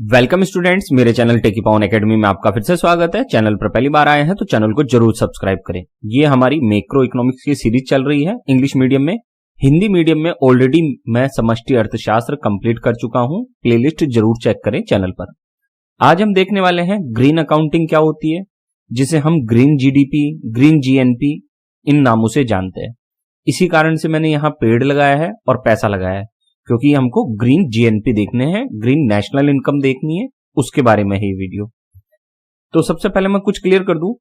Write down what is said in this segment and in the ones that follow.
Welcome students, मेरे channel टेकी पावन academy में आपका फिर से स्वागत है। चैनल पर पहली बार आए हैं तो चैनल को जरूर सब्सक्राइब करें। ये हमारी मैक्रो इकोनॉमिक्स की सीरीज चल रही है इंग्लिश मीडियम में। हिंदी मीडियम में ऑलरेडी मैं समष्टि अर्थशास्त्र कंप्लीट कर चुका हूं, प्लेलिस्ट जरूर चेक करें चैनल पर। आज हम देखने वाले हैं ग्रीन अकाउंटिंग क्या होती है, जिसे हम ग्रीन जीडीपी, ग्रीन जीएनपी इन नामों से जानते हैं। इसी कारण से मैंने यहाँ पेड़ लगाया है और पैसा लगाया है, क्योंकि हमको ग्रीन जीएनपी देखने हैं, ग्रीन नेशनल इनकम देखनी है, उसके बारे में है ये वीडियो। तो सबसे पहले मैं कुछ क्लियर कर दूं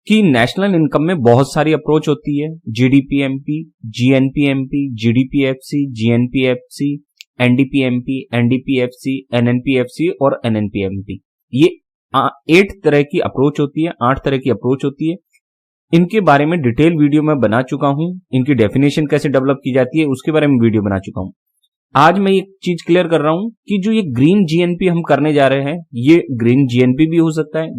कि नेशनल इनकम में बहुत सारी अप्रोच होती है। जीडीपीएमपी, जीएनपीएमपी, जीडीपीएफसी, जीएनपीएफसी, एनडीपीएमपी, एनडीपीएफसी, एनएनपीएफसी और एनएनपीएमपी। ये 8 तरह की अप्रोच होती है, 8 तरह की अप्रोच होती है। इनके बारे में डिटेल वीडियो मैं बना चुका हूं। इनकी डेफिनेशन कैसे डेवलप की जाती है उसके बारे में वीडियो बना चुका हूं। आज मैं एक चीज क्लियर कर रहा हूं कि जो ये ग्रीन जीएनपी हम करने जा रहे हैं, ये ग्रीन जीएनपी भी हो सकता है,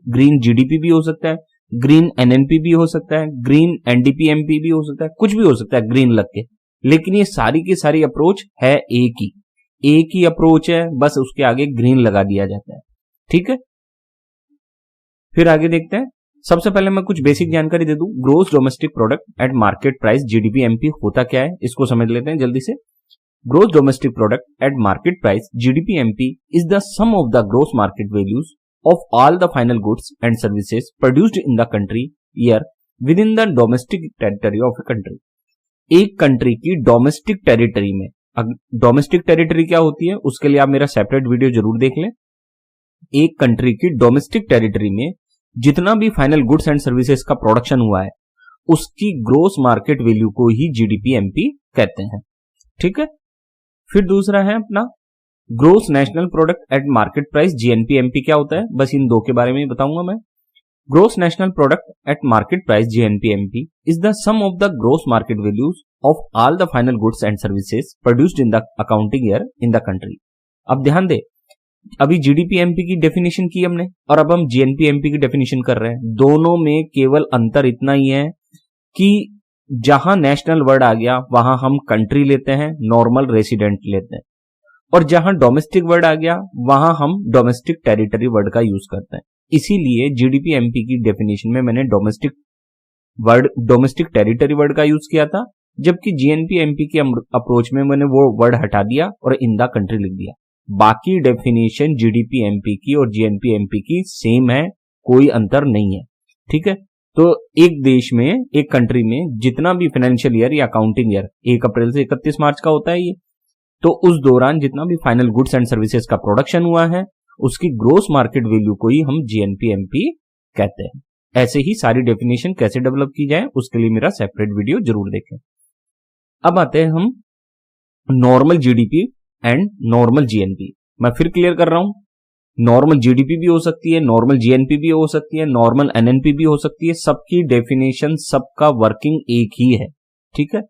ग्रीन जीडीपी भी हो सकता है, ग्रीन एनएनपी भी हो सकता है, ग्रीन एनडीपीएमपी भी हो सकता है, कुछ भी हो सकता है ग्रीन लग के। लेकिन ये सारी की सारी अप्रोच है एक ही अप्रोच है, बस उसके आगे ग्रीन लगा दिया जाता है। ठीक है, फिर आगे देखते हैं। सबसे पहले मैं कुछ बेसिक जानकारी दे दूं। Gross domestic product at market price GDPMP होता क्या है, इसको समझ लेते हैं जल्दी से। Gross domestic product at market price (GDP-MP) is the sum of the gross market values of all the final goods and services produced in the country year within the domestic territory of a country। एक country की domestic territory में, domestic territory क्या होती है उसके लिए आप मेरा सेपरेट वीडियो जरूर देख लें। एक कंट्री की डोमेस्टिक टेरिटरी में जितना भी फाइनल गुड्स एंड सर्विसेज का प्रोडक्शन हुआ है, उसकी ग्रोस मार्केट वैल्यू को ही जीडीपीएमपी कहते हैं। ठीक है, फिर दूसरा है अपना gross national product at market price GNPMP क्या होता है, बस इन दो के बारे में बताऊंगा मैं। Gross national product at market price GNPMP is the sum of the gross market values of all the final goods and services produced in the accounting year in the country. अब ध्यान दे, अभी जीडीपीएमपी की डेफिनेशन की हमने और अब हम जीएनपीएमपी की डेफिनेशन कर रहे हैं। दोनों में केवल अंतर इतना ही है कि जहां नेशनल वर्ड आ गया वहां हम कंट्री लेते हैं, नॉर्मल रेसिडेंट लेते हैं, और जहां डोमेस्टिक वर्ड आ गया वहां हम डोमेस्टिक टेरिटरी वर्ड का यूज करते हैं। इसीलिए जीडीपीएमपी की डेफिनेशन में मैंने डोमेस्टिक टेरिटरी वर्ड का यूज किया था, जबकि जीएनपीएमपी की अप्रोच में मैंने वो वर्ड हटा दिया और इन द कंट्री लिख दिया। बाकी डेफिनेशन जीडीपीएमपी की और जीएनपीएमपी की सेम है, कोई अंतर नहीं है। ठीक है, तो एक देश में, एक कंट्री में जितना भी फाइनेंशियल ईयर या अकाउंटिंग ईयर 1 अप्रैल से 31 मार्च का होता है ये, तो उस दौरान जितना भी फाइनल गुड्स एंड सर्विसेज का प्रोडक्शन हुआ है उसकी ग्रोस मार्केट वैल्यू को ही हम जीएनपीएमपी कहते हैं। ऐसे ही सारी डेफिनेशन कैसे डेवलप की जाए उसके लिए मेरा सेपरेट वीडियो जरूर देखें। अब आते हैं हम normal GDP and normal GNP. मैं फिर क्लियर कर रहा हूं, नॉर्मल जीडीपी भी हो सकती है, नॉर्मल जीएनपी भी हो सकती है, नॉर्मल एनएनपी भी हो सकती है। सबकी डेफिनेशन, सबका वर्किंग एक ही है। ठीक है,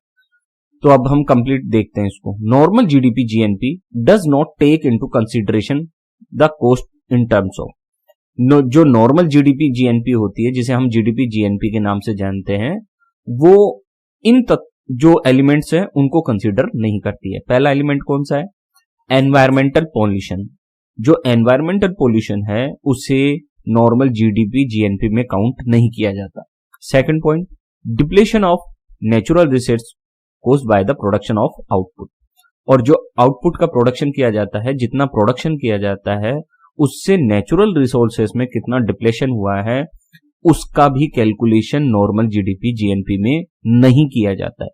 तो अब हम कंप्लीट देखते हैं इसको। Normal GDP GNP does not take into consideration the cost in terms of, जो नॉर्मल जीडीपी जीएनपी होती है, जिसे हम जीडीपी जीएनपी के नाम से जानते हैं, वो इन जो एलिमेंट्स हैं उनको कंसीडर नहीं करती है। पहला एलिमेंट कौन सा है? Environmental pollution. जो एनवायरमेंटल पोल्यूशन है उसे नॉर्मल जीडीपी जीएनपी में काउंट नहीं किया जाता। Second point, depletion of natural resource caused by the production of output. और जो आउटपुट का प्रोडक्शन किया जाता है, जितना प्रोडक्शन किया जाता है उससे नेचुरल रिसोर्सेस में कितना डिप्लेशन हुआ है उसका भी कैलकुलेशन नॉर्मल जीडीपी जीएनपी में नहीं किया जाता है।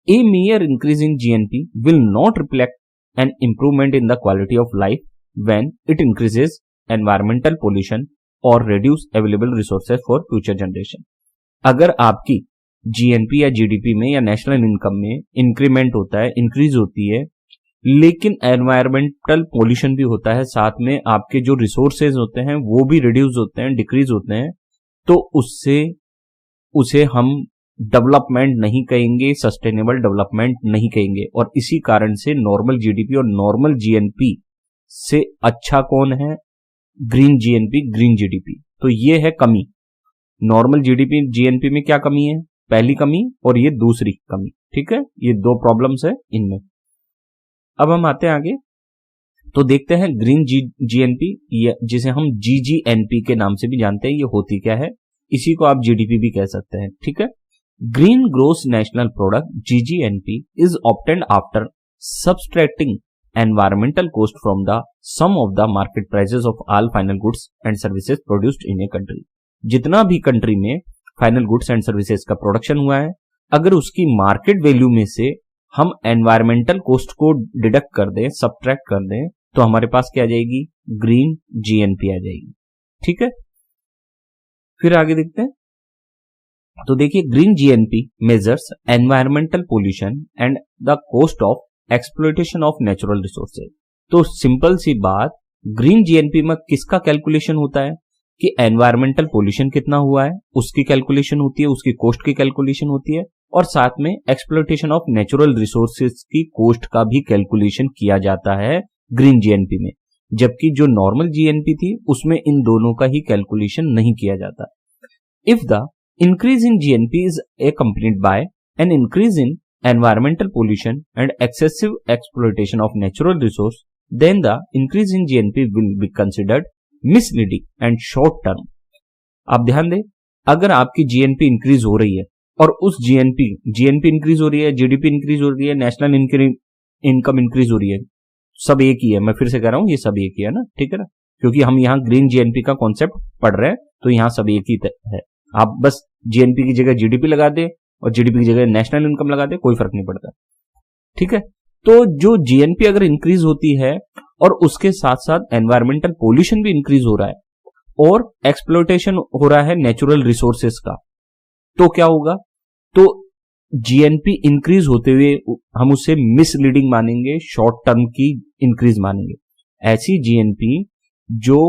A mere increase in GNP will not reflect an improvement in the quality of life when it increases environmental pollution or reduce available resources for future generation। अगर आपकी GNP या GDP में या नेशनल इनकम में increment होता है, increase होती है, लेकिन एनवायरमेंटल पोल्यूशन भी होता है, साथ में आपके जो रिसोर्सेज होते हैं वो भी रिड्यूस होते हैं, डिक्रीज होते हैं, तो उसे हम डेवलपमेंट नहीं कहेंगे, सस्टेनेबल डेवलपमेंट नहीं कहेंगे। और इसी कारण से नॉर्मल जीडीपी और नॉर्मल जीएनपी से अच्छा कौन है? Green GNP, green GDP. तो ये है कमी। नॉर्मल जीडीपी जीएनपी में क्या कमी है? पहली कमी और ये दूसरी कमी। ठीक है, ये दो प्रॉब्लम्स है इनमें। अब हम आते हैं आगे। तो देखते हैं ग्रीन जीएनपी, जिसे हम जीजीएनपी के नाम से भी जानते हैं, ये होती क्या है। इसी को आप जीडीपी भी कह सकते हैं, ठीक है। Green gross national product GGNP is obtained after subtracting environmental cost from the sum of the market prices of all final goods and services produced in a country. जितना भी कंट्री में फाइनल गुड्स एंड सर्विसेज का production हुआ है, अगर उसकी market value में से हम एनवायरमेंटल कॉस्ट को डिडक्ट कर दें, सब्ट्रैक्ट कर दें, तो हमारे पास क्या आ जाएगी, ग्रीन जीएनपी आ जाएगी, ठीक है। फिर आगे देखते हैं। तो देखिए, green GNP measures environmental pollution and the cost of exploitation of natural resources. तो सिंपल सी बात, ग्रीन जीएनपी में किसका कैलकुलेशन होता है कि एनवायरमेंटल पोल्यूशन कितना हुआ है उसकी कैलकुलेशन होती है, उसकी कॉस्ट की कैलकुलेशन होती है, और साथ में एक्सप्लॉयटेशन ऑफ नेचुरल रिसोर्सेज की कॉस्ट का भी कैलकुलेशन किया जाता है ग्रीन जीएनपी में। जबकि जो नॉर्मल जीएनपी थी उसमें इन दोनों का ही कैलकुलेशन नहीं किया जाता। If the increase in GNP is accompanied by an increase in environmental pollution and excessive exploitation of natural resource, then the increase in GNP will be considered misleading and short term. आप ध्यान दें, अगर आपकी GNP increase हो रही है और उस जीएनपी इंक्रीज हो रही है, जीडीपी इंक्रीज हो रही है, नेशनल इनकम इंक्रीज हो रही है, सब एक ही है। मैं फिर से कह रहा हूं, ये सब एक ही है ना, ठीक है ना, क्योंकि हम यहाँ ग्रीन जीएनपी का कॉन्सेप्ट पढ़ रहे हैं, तो यहाँ सब एक ही है। आप बस जीएनपी की जगह जीडीपी लगा दे और जीडीपी की जगह नेशनल इनकम लगा दे, कोई फर्क नहीं पड़ता, ठीक है। तो जो जीएनपी अगर इंक्रीज होती है और उसके साथ साथ एनवायरमेंटल पोल्यूशन भी इंक्रीज हो रहा है और एक्सप्लॉयटेशन हो रहा है नेचुरल रिसोर्सेज का, तो क्या होगा, तो जीएनपी इंक्रीज होते हुए हम उसे मिसलीडिंग मानेंगे, शॉर्ट टर्म की इंक्रीज मानेंगे। ऐसी जीएनपी जो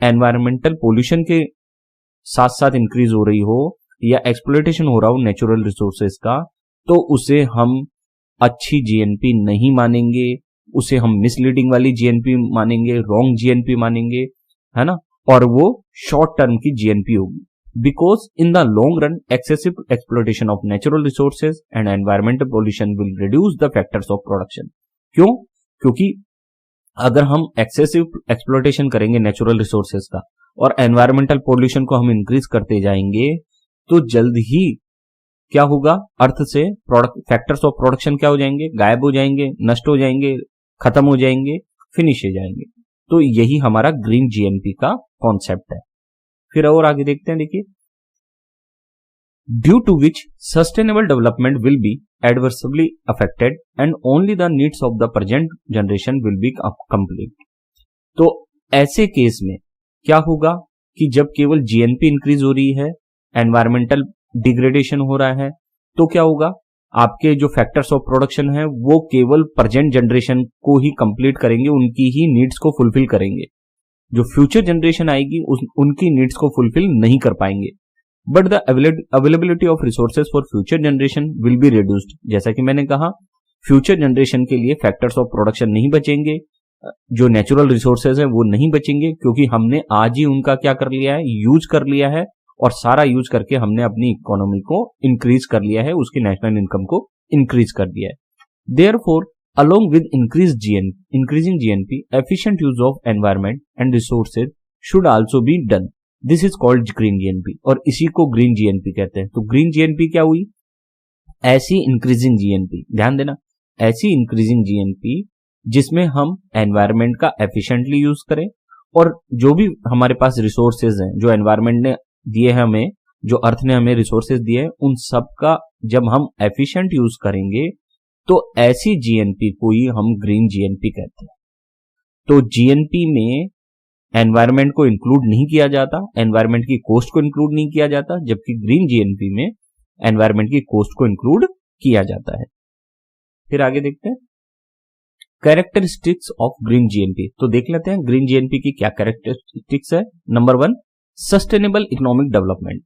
एनवायरमेंटल पोल्यूशन के साथ साथ इंक्रीज हो रही हो या एक्सप्लॉयटेशन हो रहा हो नेचुरल रिसोर्सेज का, तो उसे हम अच्छी जीएनपी नहीं मानेंगे, उसे हम मिसलीडिंग वाली जीएनपी मानेंगे, रॉन्ग जीएनपी मानेंगे, है ना, और वो शॉर्ट टर्म की जीएनपी होगी। Because in the long run excessive exploitation of natural resources and environmental pollution will reduce the factors of production. क्यों? क्योंकि अगर हम एक्सेसिव एक्सप्लॉयटेशन करेंगे नेचुरल रिसोर्सेज का और एनवायरमेंटल पोल्यूशन को हम इंक्रीज करते जाएंगे, तो जल्द ही क्या होगा, अर्थ से प्रोडक्ट फैक्टर्स ऑफ प्रोडक्शन क्या हो जाएंगे, गायब हो जाएंगे, नष्ट हो जाएंगे, खत्म हो जाएंगे, फिनिश हो जाएंगे। तो यही हमारा ग्रीन जीएनपी का कॉन्सेप्ट है। फिर और आगे देखते हैं, देखिए, due to which sustainable development will be adversely affected and only the needs of the present generation will be complete. तो ऐसे केस में क्या होगा कि जब केवल जीएनपी इंक्रीज हो रही है, एनवायरमेंटल डिग्रेडेशन हो रहा है, तो क्या होगा, आपके जो फैक्टर्स ऑफ प्रोडक्शन है वो केवल प्रेजेंट जनरेशन को ही कंप्लीट करेंगे, उनकी ही नीड्स को फुलफिल करेंगे। जो फ्यूचर जनरेशन आएगी उनकी नीड्स को फुलफिल नहीं कर पाएंगे। But the availability of resources for future generation will be reduced. जैसा कि मैंने कहा, फ्यूचर जनरेशन के लिए फैक्टर्स ऑफ प्रोडक्शन नहीं बचेंगे, जो नेचुरल रिसोर्सेज है वो नहीं बचेंगे, क्योंकि हमने आज ही उनका क्या कर लिया है, यूज कर लिया है, और सारा यूज करके हमने अपनी इकोनॉमी को इंक्रीज कर लिया है, उसकी नेशनल इनकम को इंक्रीज कर दिया है। Therefore along with increasing GNP, efficient use of environment and resources should also be done. This is called green GNP, और इसी को green GNP कहते हैं। तो green GNP क्या हुई, ऐसी increasing GNP, ध्यान देना, ऐसी increasing GNP जिसमें हम environment का efficiently use करें, और जो भी हमारे पास resources हैं, जो environment ने दिए हैं हमें, जो अर्थ ने हमें resources दिए हैं, उन सब का जब हम efficient use करेंगे, तो ऐसी जीएनपी को ही हम ग्रीन जीएनपी कहते हैं। तो जीएनपी में एनवायरनमेंट को इंक्लूड नहीं किया जाता, एनवायरनमेंट की कॉस्ट को इंक्लूड नहीं किया जाता, जबकि ग्रीन जीएनपी में एनवायरनमेंट की कॉस्ट को इंक्लूड किया जाता है। फिर आगे देखते हैं कैरेक्टरिस्टिक्स ऑफ ग्रीन जीएनपी। तो देख लेते हैं ग्रीन जीएनपी की क्या कैरेक्टरिस्टिक्स है। Number 1, sustainable economic development.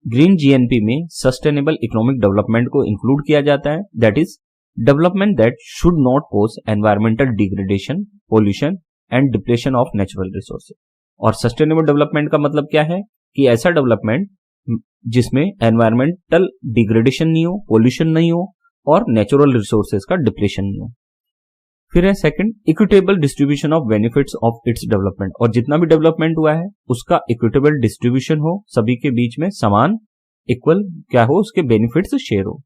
Green GNP में सस्टेनेबल इकोनॉमिक डेवलपमेंट को इंक्लूड किया जाता है, that is development that should not cause environmental degradation, pollution and depletion of natural resources। और सस्टेनेबल डेवलपमेंट का मतलब क्या है कि ऐसा डेवलपमेंट जिसमें एनवायरमेंटल डिग्रेडेशन नहीं हो, पोल्यूशन नहीं हो और नेचुरल रिसोर्सेज का डिप्लेशन नहीं हो। फिर है second, equitable distribution of benefits of its development, और जितना भी डेवलपमेंट हुआ है उसका इक्विटेबल डिस्ट्रीब्यूशन हो, सभी के बीच में समान इक्वल क्या हो, उसके बेनिफिट्स शेयर हो।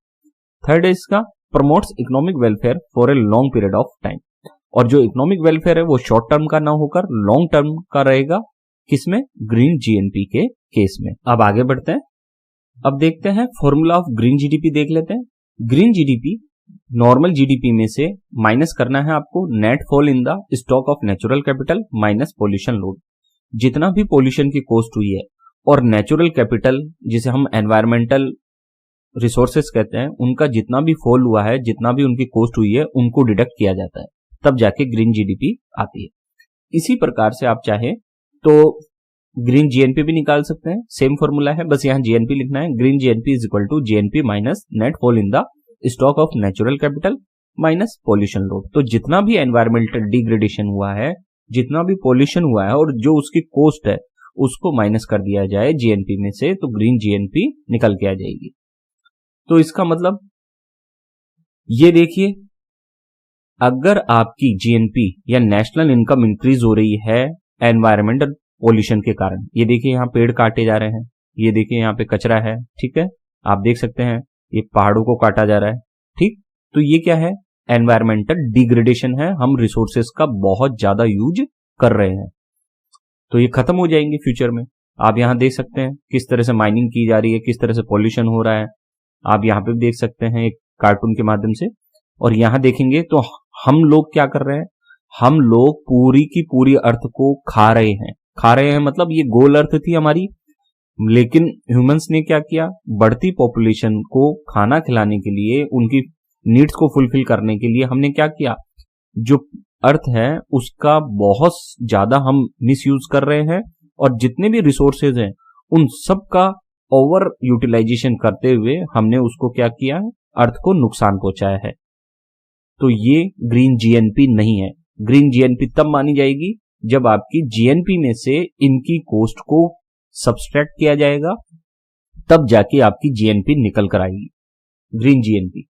थर्ड है इसका promotes economic welfare for a long period of time, और जो इकोनॉमिक वेलफेयर है वो शॉर्ट टर्म का ना होकर लॉन्ग टर्म का रहेगा, किसमें, ग्रीन जीएनपी के केस में। अब आगे बढ़ते हैं, अब देखते हैं फॉर्मूला ऑफ ग्रीन जीडीपी देख लेते हैं। ग्रीन जीडीपी नॉर्मल जीडीपी में से माइनस करना है आपको net fall in the stock of natural capital minus pollution load. जितना भी पॉल्यूशन की कॉस्ट हुई है और नेचुरल कैपिटल जिसे हम एनवायरमेंटल रिसोर्सेस कहते हैं, उनका जितना भी फॉल हुआ है, जितना भी उनकी कॉस्ट हुई है, उनको डिडक्ट किया जाता है, तब जाके ग्रीन जीडीपी आती है। इसी प्रकार से आप चाहे तो ग्रीन जीएनपी भी निकाल सकते हैं, सेम फॉर्मूला है, बस यहाँ जीएनपी लिखना है। Green GNP is equal to GNP minus net fall in the stock of natural capital minus pollution load. तो जितना भी एनवायरमेंटल डिग्रेडेशन हुआ है, जितना भी पॉल्यूशन हुआ है और जो उसकी कॉस्ट है, उसको माइनस कर दिया जाए जीएनपी में से, तो ग्रीन जीएनपी निकल के आ जाएगी। तो इसका मतलब ये देखिए, अगर आपकी जीएनपी या नेशनल इनकम इंक्रीज हो रही है एनवायरमेंटल पॉल्यूशन के कारण, ये देखिए यहाँ पेड़ काटे जा रहे हैं, ये देखिए यहाँ पे कचरा है, ठीक है, आप देख सकते हैं ये पहाड़ों को काटा जा रहा है, ठीक, तो ये क्या है, एनवायरमेंटल डिग्रेडेशन है, हम रिसोर्सेस का बहुत ज्यादा यूज कर रहे हैं, तो ये खत्म हो जाएंगे फ्यूचर में। आप यहाँ देख सकते हैं किस तरह से माइनिंग की जा रही है, किस तरह से पॉल्यूशन हो रहा है, आप यहाँ पे देख सकते हैं एक कार्टून के माध्यम से। और यहाँ देखेंगे तो हम लोग क्या कर रहे हैं, हम लोग पूरी की पूरी अर्थ को खा रहे हैं। खा रहे हैं मतलब ये गोल अर्थ थी हमारी, लेकिन ह्यूमंस ने क्या किया, बढ़ती पॉपुलेशन को खाना खिलाने के लिए, उनकी नीड्स को फुलफिल करने के लिए हमने क्या किया, जो अर्थ है उसका बहुत ज्यादा हम मिसयूज कर रहे हैं, और जितने भी रिसोर्सेज हैं उन सब का ओवर यूटिलाइजेशन करते हुए हमने उसको क्या किया, अर्थ को नुकसान पहुंचाया है। तो ये ग्रीन जीएनपी नहीं है। ग्रीन जीएनपी तब मानी जाएगी जब आपकी जीएनपी में से इनकी कॉस्ट को सब्सट्रैक्ट किया जाएगा, तब जाके आपकी जीएनपी निकल कर आएगी, ग्रीन जीएनपी।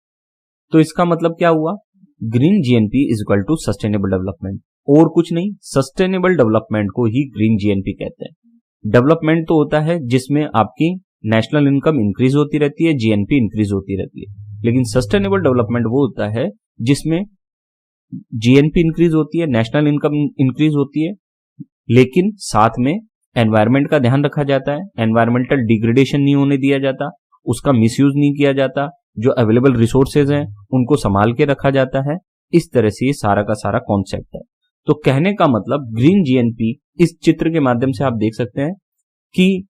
तो इसका मतलब क्या हुआ, green GNP is equal to sustainable development, और कुछ नहीं, सस्टेनेबल डेवलपमेंट को ही ग्रीन जीएनपी कहते हैं। डेवलपमेंट तो होता है जिसमें आपकी नेशनल इनकम इंक्रीज होती रहती है, जीएनपी इंक्रीज होती रहती है, लेकिन सस्टेनेबल डेवलपमेंट वो होता है जिसमें जीएनपी इंक्रीज होती है, नेशनल इनकम इंक्रीज होती है, लेकिन साथ में एनवायरमेंट का ध्यान रखा जाता है, एनवायरमेंटल डिग्रेडेशन नहीं होने दिया जाता, उसका मिसयूज नहीं किया जाता, जो अवेलेबल रिसोर्सेज हैं उनको संभाल के रखा जाता है। इस तरह से ये सारा का सारा कॉन्सेप्ट है। तो कहने का मतलब ग्रीन जीएनपी, इस चित्र के माध्यम से आप देख सकते हैं कि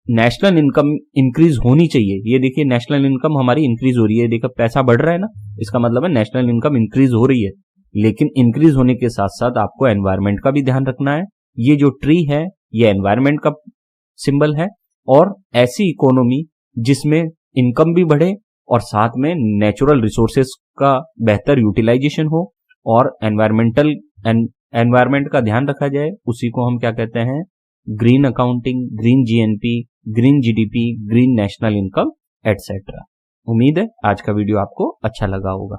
नेशनल इनकम इंक्रीज होनी चाहिए। ये देखिए नेशनल इनकम हमारी इंक्रीज हो रही है, देखिए पैसा बढ़ रहा है ना, इसका मतलब है नेशनल इनकम इंक्रीज हो रही है, लेकिन इंक्रीज होने के साथ साथ आपको एनवायरमेंट का भी ध्यान रखना है। ये जो ट्री है ये एनवायरमेंट का सिंबल है, और ऐसी इकोनॉमी जिसमें इनकम भी बढ़े और साथ में नेचुरल रिसोर्सेस का बेहतर यूटिलाइजेशन हो और एनवायरमेंट का ध्यान रखा जाए, उसी को हम क्या कहते हैं, green accounting, green GNP, green GDP, green national income etcetera. उम्मीद है आज का वीडियो आपको अच्छा लगा होगा।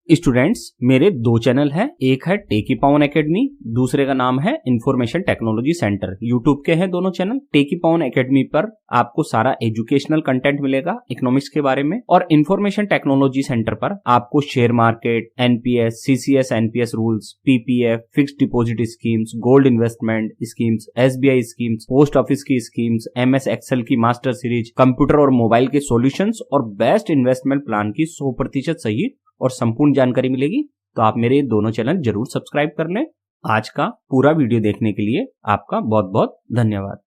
स्टूडेंट्स, मेरे दो चैनल हैं, एक है टेकी पावन एकेडमी, दूसरे का नाम है इंफॉर्मेशन टेक्नोलॉजी सेंटर। यूट्यूब के हैं दोनों चैनल। टेकी पावन एकेडमी पर आपको सारा एजुकेशनल कंटेंट मिलेगा इकोनॉमिक्स के बारे में, और इंफॉर्मेशन टेक्नोलॉजी सेंटर पर आपको share market, NPS, CCS NPS rules, PPF, fixed deposit schemes, gold investment schemes, SBI schemes, post office की स्कीम्स, एमएस एक्सेल की मास्टर सीरीज, कंप्यूटर और मोबाइल के सॉल्यूशंस और बेस्ट इन्वेस्टमेंट प्लान की 100% सही और संपूर्ण जानकारी मिलेगी। तो आप मेरे दोनों चैनल जरूर सब्सक्राइब कर लें। आज का पूरा वीडियो देखने के लिए आपका बहुत बहुत धन्यवाद।